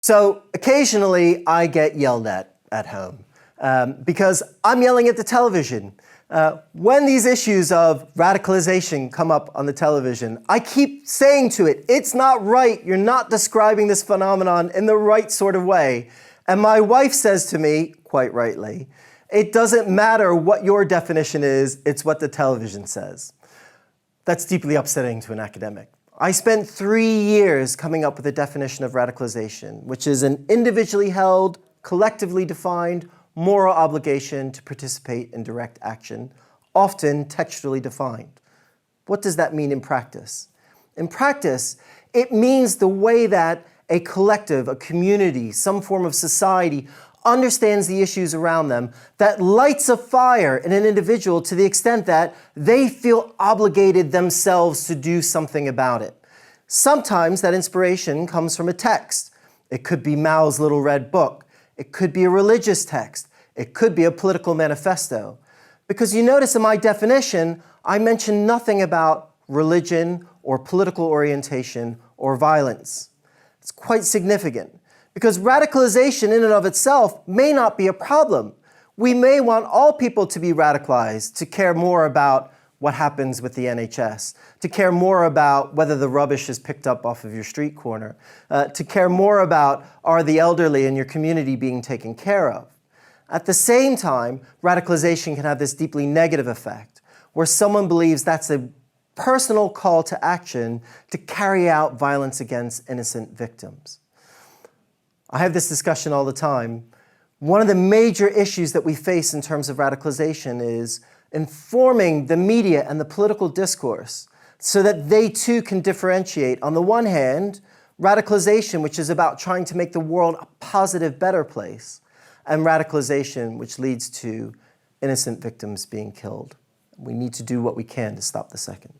So occasionally I get yelled at home because I'm yelling at the television. When these issues of radicalization come up on the television, I keep saying to it, it's not right, you're not describing this phenomenon in the right sort of way. And my wife says to me, quite rightly, it doesn't matter what your definition is, it's what the television says. That's deeply upsetting to an academic. I spent 3 years coming up with a definition of radicalization, which is an individually held, collectively defined moral obligation to participate in direct action, often textually defined. What does that mean in practice? In practice, it means the way that a collective, a community, some form of society understands the issues around them, that lights a fire in an individual to the extent that they feel obligated themselves to do something about it. Sometimes that inspiration comes from a text. It could be Mao's Little Red Book. It could be a religious text. It could be a political manifesto. Because you notice in my definition, I mention nothing about religion or political orientation or violence. It's quite significant. Because radicalization in and of itself may not be a problem. We may want all people to be radicalized, to care more about what happens with the NHS, to care more about whether the rubbish is picked up off of your street corner, to care more about are the elderly in your community being taken care of. At the same time, radicalization can have this deeply negative effect, where someone believes that's a personal call to action to carry out violence against innocent victims. I have this discussion all the time. One of the major issues that we face in terms of radicalization is informing the media and the political discourse so that they too can differentiate, on the one hand, radicalization, which is about trying to make the world a positive, better place, and radicalization, which leads to innocent victims being killed. We need to do what we can to stop the second.